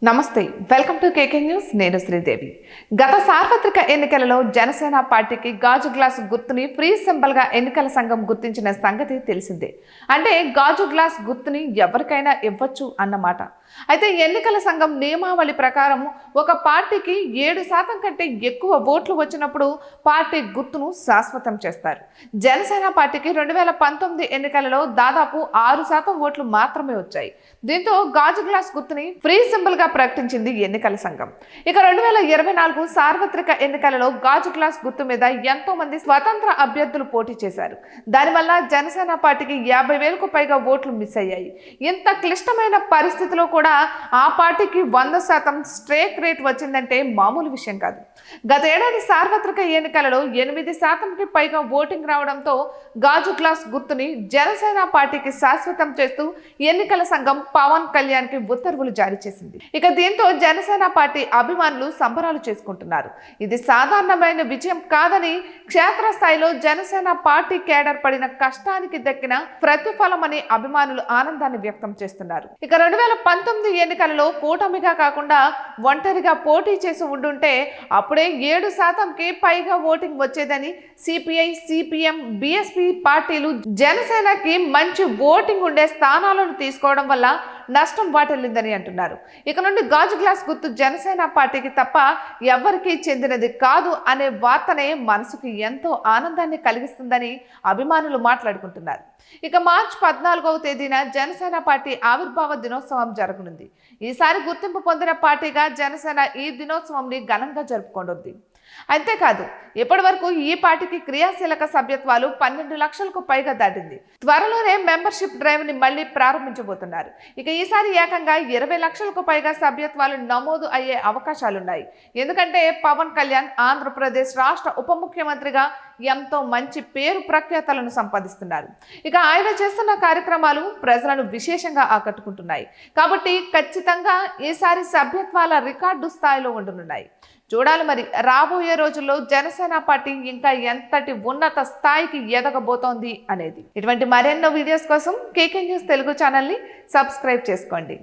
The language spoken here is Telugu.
నమస్తే వెల్కమ్ టు కేకే న్యూస్ నేను శ్రీదేవి గత సార్వత్రిక ఎన్నికలలో జనసేన పార్టీకి గాజు గ్లాస్ గుర్తుని ఫ్రీ సింబల్ గా ఎన్నికల సంఘం గుర్తించిన సంగతి తెలిసిందే అంటే గాజు గ్లాస్ గుర్తుని ఎవరికైనా ఇవ్వచ్చు అన్నమాట అయితే ఎన్నికల సంఘం నియమావళి ప్రకారం ఒక పార్టీకి 7% కంటే ఎక్కువ ఓట్లు వచ్చినప్పుడు పార్టీ గుర్తును శాశ్వతం చేస్తారు జనసేన పార్టీకి 2019 ఎన్నికలలో దాదాపు 6% ఓట్లు మాత్రమే వచ్చాయి దీంతో గాజు గ్లాస్ గుర్తుని ఫ్రీ సింబల్ గా ప్రకటించింది ఎన్నికల సంఘం ఇక 2024 సార్వత్రిక ఎన్నికలలో గాజు గ్లాస్ గుర్తు మీద ఎంతో మంది స్వతంత్ర అభ్యర్థులు పోటీ చేశారు దానివల్ల జనసేన పార్టీకి 50,000కు పైగా ఓట్లు మిస్ అయ్యాయి ఇంత క్లిష్టమైన పరిస్థితిలో కూడా ఆ పార్టీకి 100% స్ట్రైక్ రేట్ వచ్చిందంటే మామూలు విషయం కాదు గత ఏడాది సార్వత్రిక ఎన్నికలలో 8%కి పైగా ఓటింగ్ రావడంతో గాజు గ్లాస్ గుర్తుని జనసేన పార్టీకి శాశ్వతం చేస్తూ ఎన్నికల సంఘం పవన్ కళ్యాణ్ కి ఉత్తర్వులు జారీ చేసింది ఇక దీంతో జనసేన పార్టీ అభిమానులు సంబరాలు చేసుకుంటున్నారు ఇది సాధారణమైన విజయం కాదని క్షేత్రస్థాయిలో జనసేన పార్టీ కేడర్ పడిన కష్టానికి దక్కిన ప్రతిఫలమని అభిమానులు ఆనందాన్ని వ్యక్తం చేస్తున్నారు ఇక 2019 ఎన్నికలలో కూటమిగా కాకుండా ఒంటరిగా పోటీ చేసి ఉండుంటే అప్పుడే 7%కి పైగా ఓటింగ్ వచ్చేదని సిపిఐ సిపిఎం బిఎస్పి పార్టీలు జనసేనకి మంచి ఓటింగ్ ఉండే స్థానాలను తీసుకోవడం వల్ల నష్టం వాటిల్లిందని అంటున్నారు ఇక నుండి గాజు గ్లాస్ గుర్తు జనసేన పార్టీకి తప్ప ఎవరికీ చెందినది కాదు అనే వార్తనే మనసుకు ఎంతో ఆనందాన్ని కలిగిస్తుందని అభిమానులు మాట్లాడుకుంటున్నారు ఇక మార్చి 14వ తేదీన జనసేన పార్టీ ఆవిర్భావ దినోత్సవం జరగనుంది ఈసారి గుర్తింపు పొందిన పార్టీగా జనసేన ఈ దినోత్సవంని ఘనంగా జరుపుకోనుంది అంతేకాదు ఇప్పటి వరకు ఈ పార్టీకి క్రియాశీలక సభ్యత్వాలు 12 లక్షలకు పైగా దాటింది త్వరలోనే మెంబర్షిప్ డ్రైవ్ ని మళ్ళీ ప్రారంభించబోతున్నారు ఇక ఈసారి ఏకంగా 20 లక్షలకు పైగా సభ్యత్వాలు నమోదు అయ్యే అవకాశాలున్నాయి ఎందుకంటే పవన్ కళ్యాణ్ ఆంధ్రప్రదేశ్ రాష్ట్ర ఉప ముఖ్యమంత్రిగా ఎంతో మంచి పేరు ప్రఖ్యాతలను సంపాదిస్తున్నారు ఇక ఆయన చేస్తున్న కార్యక్రమాలు ప్రజలను విశేషంగా ఆకట్టుకుంటున్నాయి కాబట్టి ఖచ్చితంగా ఈసారి సభ్యత్వాల రికార్డు స్థాయిలో ఉండనున్నాయి చూడాలి మరి రాబోయే రోజుల్లో జనసేన పార్టీ ఇంకా ఎంతటి ఉన్నత స్థాయికి ఎదగబోతోంది అనేది ఇటువంటి మరెన్నో వీడియోస్ కోసం కేకే న్యూస్ తెలుగు ఛానల్ని సబ్స్క్రైబ్ చేసుకోండి